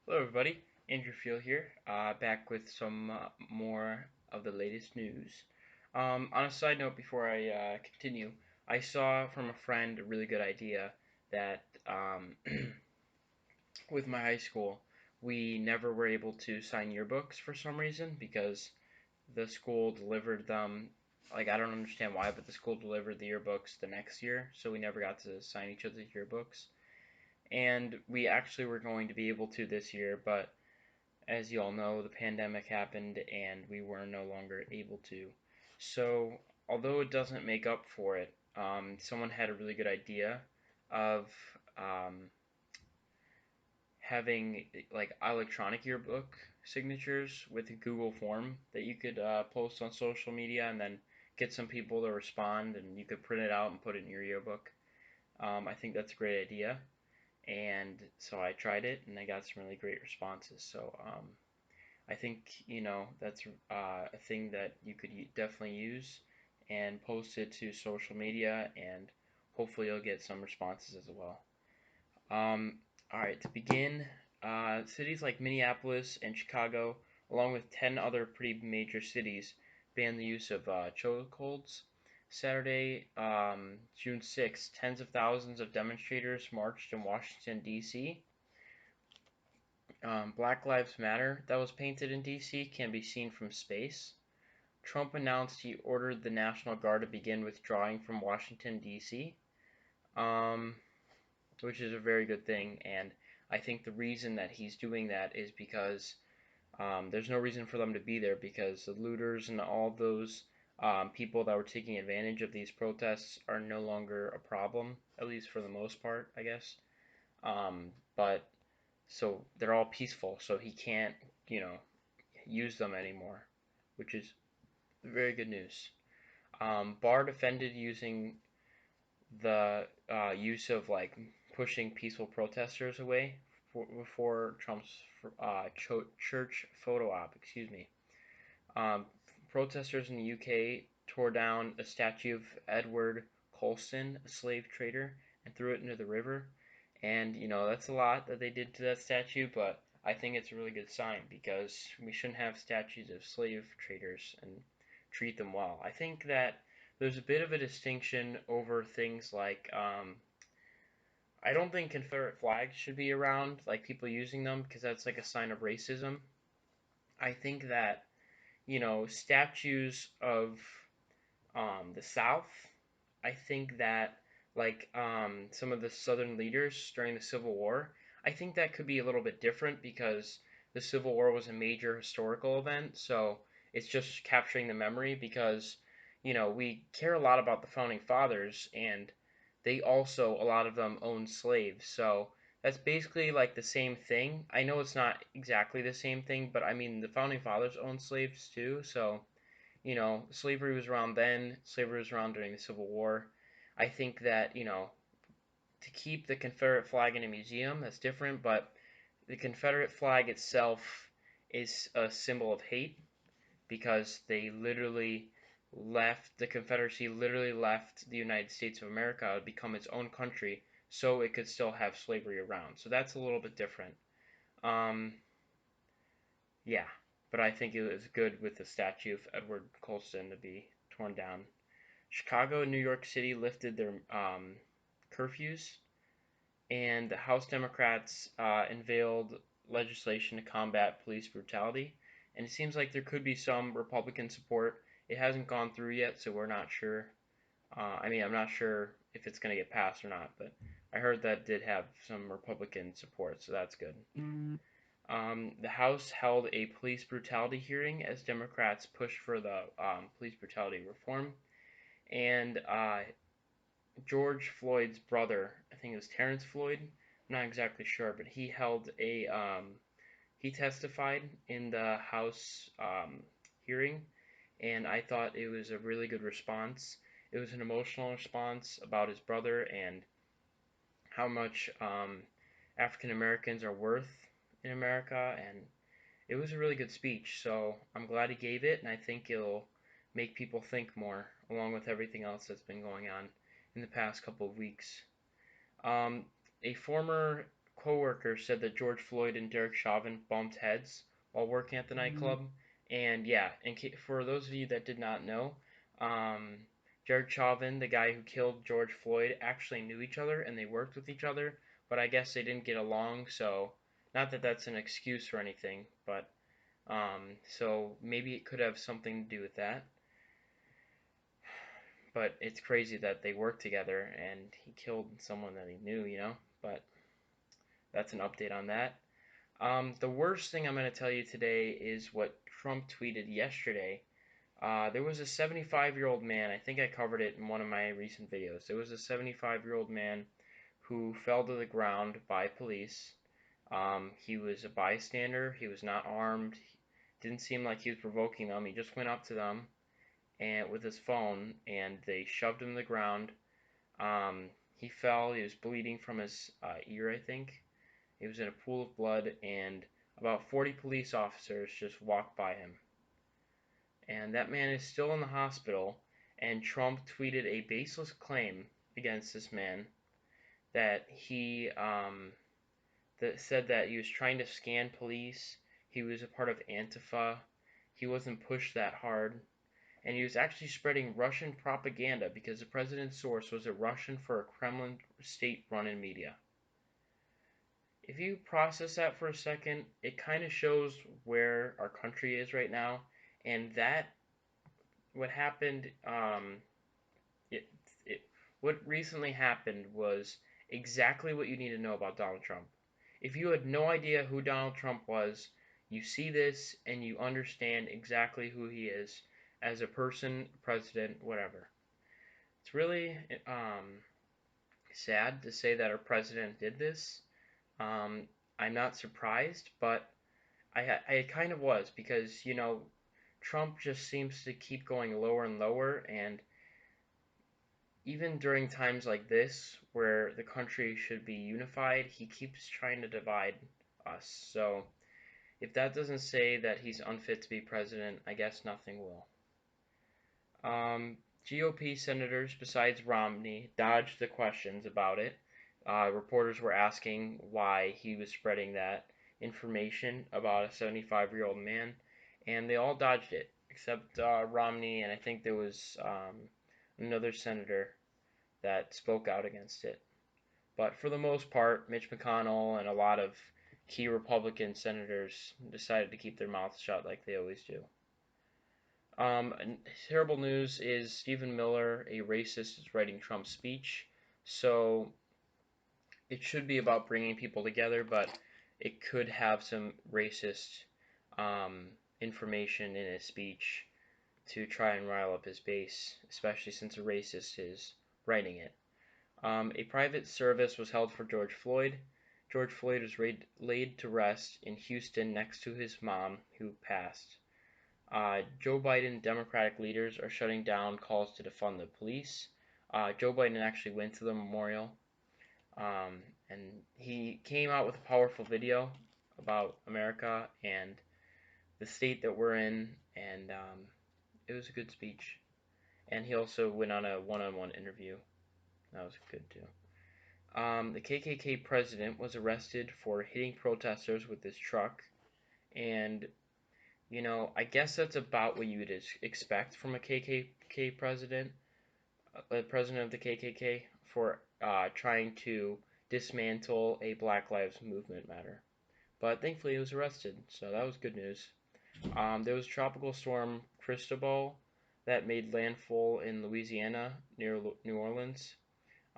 Hello, everybody. Andrew Field here, back with some more of the latest news. On a side note, before I continue, I saw from a friend a really good idea that with my high school, we never were able to sign yearbooks for some reason because the school delivered them. Like, I don't understand why, but the school delivered the yearbooks the next year, so we never got to sign each other's yearbooks. And we actually were going to be able to this year, but as you all know, the pandemic happened and we were no longer able to. So, although it doesn't make up for it, someone had a really good idea of um, having like electronic yearbook signatures with a Google form that you could post on social media and then get some people to respond and you could print it out and put it in your yearbook. I think that's a great idea. And so I tried it and I got some really great responses. So I think that's a thing that you could definitely use and post it to social media, and hopefully you'll get some responses as well. Um, all right, to begin, cities like Minneapolis and Chicago, along with 10 other pretty major cities, banned the use of chokeholds. Saturday, June 6th, tens of thousands of demonstrators marched in Washington, D.C. Black Lives Matter that was painted in DC can be seen from space. Trump announced he ordered the National Guard to begin withdrawing from Washington, D.C., um, which is a very good thing. And I think the reason that he's doing that is because there's no reason for them to be there because the looters and all those people that were taking advantage of these protests are no longer a problem, at least for the most part, I guess. But so they're all peaceful, so he can't, you know, use them anymore, which is very good news. Barr defended using the use of like pushing peaceful protesters away before Trump's church photo op. Excuse me. Um, Protesters in the UK tore down a statue of Edward Colston, a slave trader, and threw it into the river. And that's a lot that they did to that statue, but I think it's a really good sign because we shouldn't have statues of slave traders and treat them well. I think that there's a bit of a distinction over things like I don't think Confederate flags should be around, like people using them, because that's like a sign of racism. I think that statues of the South. I think that like some of the Southern leaders during the Civil War, I think that could be a little bit different because the Civil War was a major historical event. So it's just capturing the memory because we care a lot about the founding fathers and they also a lot of them owned slaves. So that's basically like the same thing. I know it's not exactly the same thing, but I mean the founding fathers owned slaves too. So slavery was around then, slavery was around during the Civil War. I think that, to keep the Confederate flag in a museum, that's different, but the Confederate flag itself is a symbol of hate because the Confederacy literally left the United States of America to become its own country so it could still have slavery around. So that's a little bit different. Um, yeah, but I think it was good with the statue of Edward Colston to be torn down. Chicago and New York City lifted their curfews, and the House Democrats unveiled legislation to combat police brutality. And it seems like there could be some Republican support. It hasn't gone through yet, so we're not sure. I mean, I'm not sure if it's going to get passed or not, but I heard that did have some Republican support, so that's good. The House held a police brutality hearing as Democrats pushed for the police brutality reform. And George Floyd's brother, I think it was Terrence Floyd, I'm not exactly sure, but he testified in the House hearing, and I thought it was a really good response. It was an emotional response about his brother and how much African Americans are worth in America, and it was a really good speech. So I'm glad he gave it, and I think it'll make people think more, along with everything else that's been going on in the past couple of weeks. Um, a former coworker said that George Floyd and Derek Chauvin bumped heads while working at the nightclub. And yeah, for those of you that did not know, um, Derek Chauvin, the guy who killed George Floyd, actually knew each other and they worked with each other, but I guess they didn't get along. So, not that that's an excuse or anything, but so maybe it could have something to do with that. But it's crazy that they worked together and he killed someone that he knew. But that's an update on that. The worst thing I'm going to tell you today is what Trump tweeted yesterday. There was a 75-year-old man, I think I covered it in one of my recent videos. There was a 75-year-old man who fell to the ground by police. He was a bystander, he was not armed, didn't seem like he was provoking them. He just went up to them and with his phone and they shoved him to the ground. He fell, he was bleeding from his ear, I think. He was in a pool of blood, and about 40 police officers just walked by him. And that man is still in the hospital, and Trump tweeted a baseless claim against this man that he that said that he was trying to scan police, he was a part of Antifa, he wasn't pushed that hard, and he was actually spreading Russian propaganda because the president's source was a Russian for a Kremlin state-run media. If you process that for a second, it kind of shows where our country is right now, and that what happened, it, what recently happened was exactly what you need to know about Donald Trump. If you had no idea who Donald Trump was, you see this and you understand exactly who he is as a person, president, whatever. It's really sad to say that our president did this. Um, I'm not surprised, but I kind of was because, Trump just seems to keep going lower and lower, and even during times like this where the country should be unified, he keeps trying to divide us. So if that doesn't say that he's unfit to be president, I guess nothing will. GOP senators besides Romney dodged the questions about it. Reporters were asking why he was spreading that information about a 75-year-old man, and they all dodged it except Romney, and I think there was another senator that spoke out against it. But for the most part, Mitch McConnell and a lot of key Republican senators decided to keep their mouths shut like they always do. Terrible news is Stephen Miller, a racist, is writing Trump's speech. So it should be about bringing people together, but it could have some racist information in his speech to try and rile up his base, especially since a racist is writing it. A private service was held for George Floyd. George Floyd was laid to rest in Houston next to his mom, who passed. Joe Biden Democratic leaders are shutting down calls to defund the police. Joe Biden actually went to the memorial, and he came out with a powerful video about America and the state that we're in, and it was a good speech. And he also went on a one-on-one interview. That was good too. The KKK president was arrested for hitting protesters with his truck, and I guess that's about what you would expect from a KKK president, the president of the KKK, for trying to dismantle a Black Lives Movement matter. But thankfully, he was arrested, so that was good news. There was Tropical Storm Cristobal that made landfall in Louisiana near New Orleans.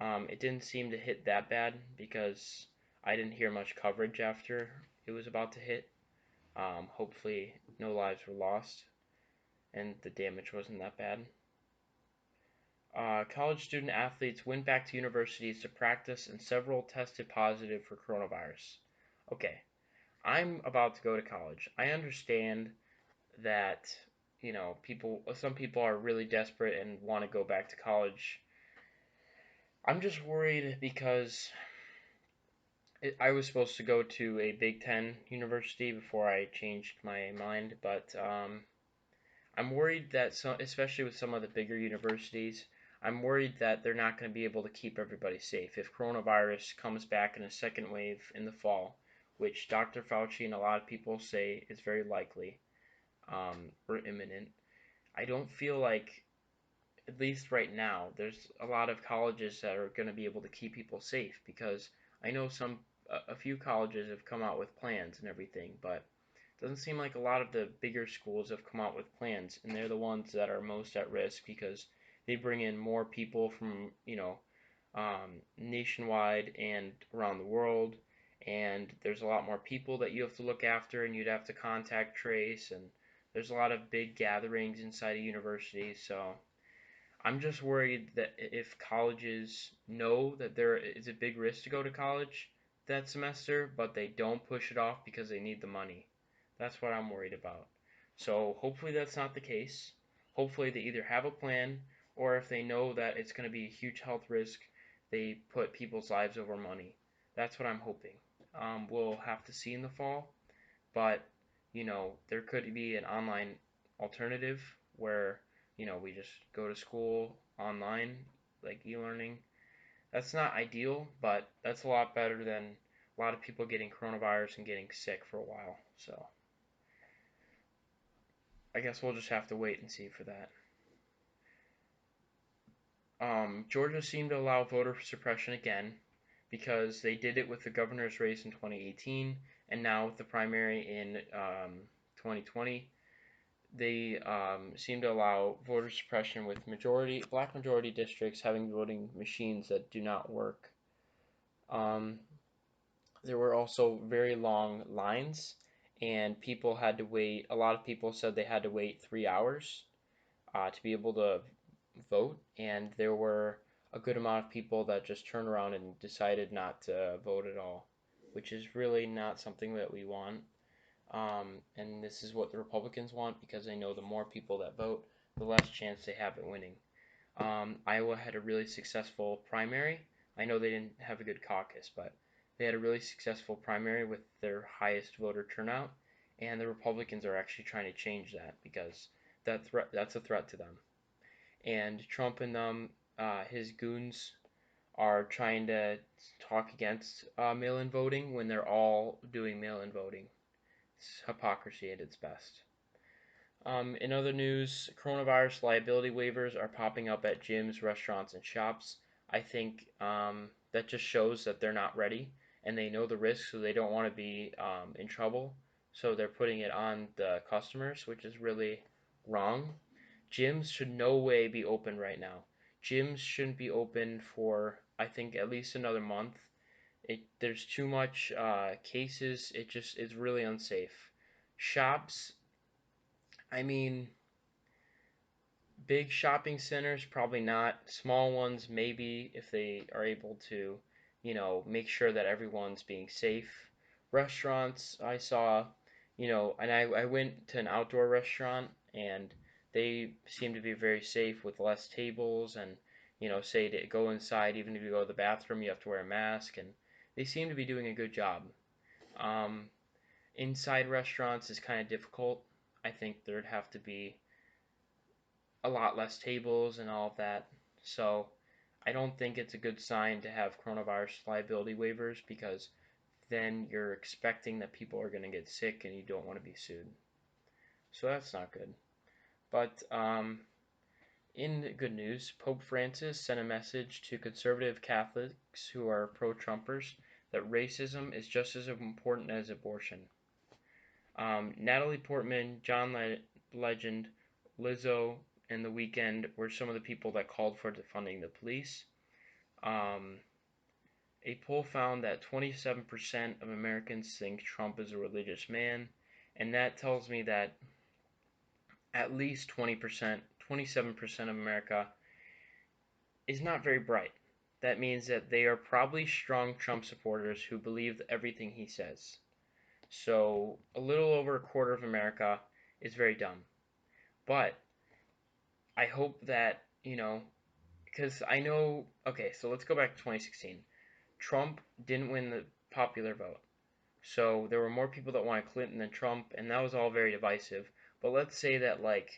It didn't seem to hit that bad because I didn't hear much coverage after it was about to hit. Hopefully no lives were lost and the damage wasn't that bad. College student athletes went back to universities to practice and several tested positive for coronavirus. Okay, I'm about to go to college. I understand that, some people are really desperate and want to go back to college. I'm just worried because I was supposed to go to a Big Ten university before I changed my mind, but I'm worried that especially with some of the bigger universities, I'm worried that they're not going to be able to keep everybody safe. If coronavirus comes back in a second wave in the fall, which Dr. Fauci and a lot of people say is very likely, or imminent, I don't feel like, at least right now, there's a lot of colleges that are going to be able to keep people safe because I know a few colleges have come out with plans and everything, but it doesn't seem like a lot of the bigger schools have come out with plans, and they're the ones that are most at risk because they bring in more people from, nationwide and around the world, and there's a lot more people that you have to look after and you'd have to contact trace, and there's a lot of big gatherings inside a university, so I'm just worried that if colleges know that there is a big risk to go to college that semester, but they don't push it off because they need the money. That's what I'm worried about. So hopefully that's not the case. Hopefully they either have a plan, or if they know that it's going to be a huge health risk, they put people's lives over money. That's what I'm hoping. We'll have to see in the fall, but there could be an online alternative where we just go to school online, like e-learning. That's not ideal, but that's a lot better than a lot of people getting coronavirus and getting sick for a while. So I guess we'll just have to wait and see for that. Georgia seemed to allow voter suppression again because they did it with the governor's race in 2018, and now with the primary in 2020. They seem to allow voter suppression with black majority districts having voting machines that do not work. Um, there were also very long lines, and people had to wait. A lot of people said they had to wait 3 hours to be able to vote, and there were a good amount of people that just turned around and decided not to vote at all, which is really not something that we want. And this is what the Republicans want because they know the more people that vote, the less chance they have at winning. Iowa had a really successful primary. I know they didn't have a good caucus, but they had a really successful primary with their highest voter turnout, and the Republicans are actually trying to change that because that's a threat to them. And Trump and his goons are trying to talk against mail-in voting when they're all doing mail-in voting. It's hypocrisy at its best. In other news, coronavirus liability waivers are popping up at gyms, restaurants, and shops. I think that just shows that they're not ready and they know the risk, so they don't want to be in trouble. So they're putting it on the customers, which is really wrong. Gyms should no way be open right now. Gyms shouldn't be open for, I think, at least another month. There's too much cases. It's really unsafe. Shops, I mean, big shopping centers, probably not. Small ones, maybe, if they are able to, make sure that everyone's being safe. Restaurants, I saw, and I went to an outdoor restaurant and they seem to be very safe with less tables and, say to go inside, even if you go to the bathroom, you have to wear a mask, and they seem to be doing a good job. Um, Inside restaurants is kind of difficult. I think there'd have to be a lot less tables and all of that. So I don't think it's a good sign to have coronavirus liability waivers because then you're expecting that people are going to get sick and you don't want to be sued. So that's not good. But in good news, Pope Francis sent a message to conservative Catholics who are pro-Trumpers that racism is just as important as abortion. Natalie Portman, Legend, Lizzo, and The Weeknd were some of the people that called for defunding the police. Um, a poll found that 27% of Americans think Trump is a religious man, and that tells me that at least 20%, 27% of America is not very bright. That means that they are probably strong Trump supporters who believe everything he says. So a little over a quarter of America is very dumb. But I hope that, because I know, okay, so let's go back to 2016. Trump didn't win the popular vote. So there were more people that wanted Clinton than Trump, and that was all very divisive. But let's say that, like,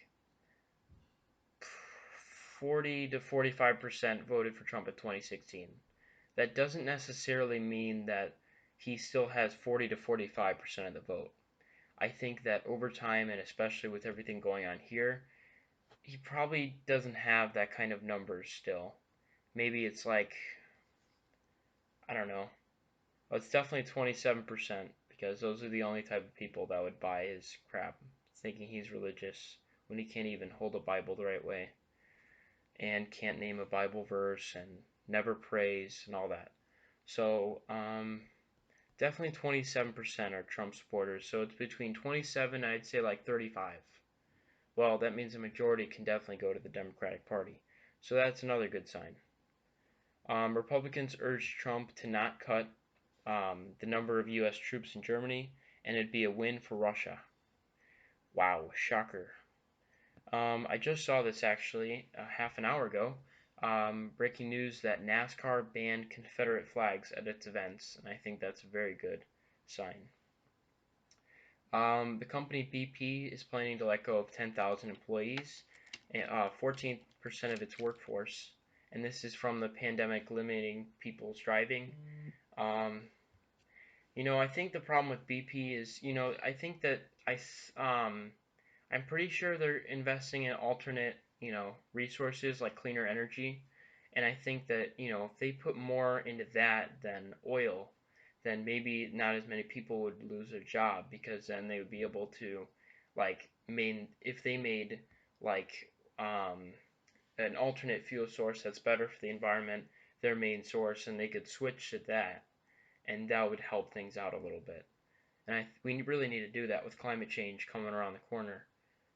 40 to 45% voted for Trump in 2016. That doesn't necessarily mean that he still has 40 to 45% of the vote. I think that over time, and especially with everything going on here, he probably doesn't have that kind of numbers still. Maybe it's like, I don't know. Well, it's definitely 27% because those are the only type of people that would buy his crap, thinking he's religious when he can't even hold a Bible the right way and can't name a Bible verse and never prays and all that. So, definitely 27% are Trump supporters. So it's between 27, I'd say like 35. Well, that means the majority can definitely go to the Democratic Party. So that's another good sign. Republicans urged Trump to not cut the number of U.S. troops in Germany, and it'd be a win for Russia. Wow, shocker. I just saw this actually half an hour ago. Breaking news that NASCAR banned Confederate flags at its events, and I think that's a very good sign. The company BP is planning to let go of 10,000 employees, 14% of its workforce, and this is from the pandemic limiting people's driving. Um, I think the problem with BP is, I think that I'm pretty sure they're investing in alternate, resources like cleaner energy. And I think that, if they put more into that than oil, then maybe not as many people would lose their job because then they would be able to, like, if they made, like, an alternate fuel source that's better for the environment, their main source, and they could switch to that, and that would help things out a little bit. And we really need to do that with climate change coming around the corner.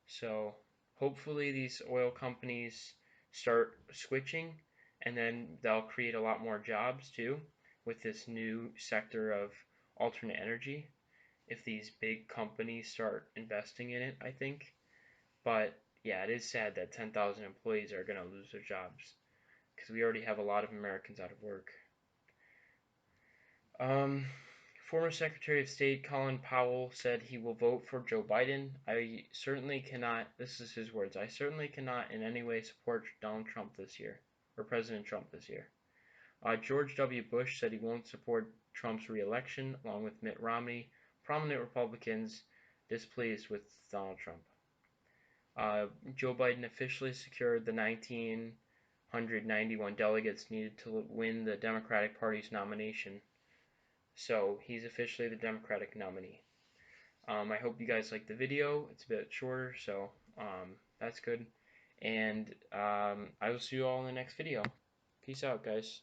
So hopefully these oil companies start switching, and then they'll create a lot more jobs too with this new sector of alternate energy if these big companies start investing in it, I think. But yeah, it is sad that 10,000 employees are going to lose their jobs because we already have a lot of Americans out of work. Um, Former Secretary of State Colin Powell said he will vote for Joe Biden. I certainly cannot, this is his words, I certainly cannot in any way support Donald Trump this year, or President Trump this year. George W. Bush said he won't support Trump's reelection, along with Mitt Romney, prominent Republicans displeased with Donald Trump. Joe Biden officially secured the 1,991 delegates needed to win the Democratic Party's nomination. So he's officially the Democratic nominee. I hope you guys liked the video. It's a bit shorter, so that's good. And I will see you all in the next video. Peace out, guys.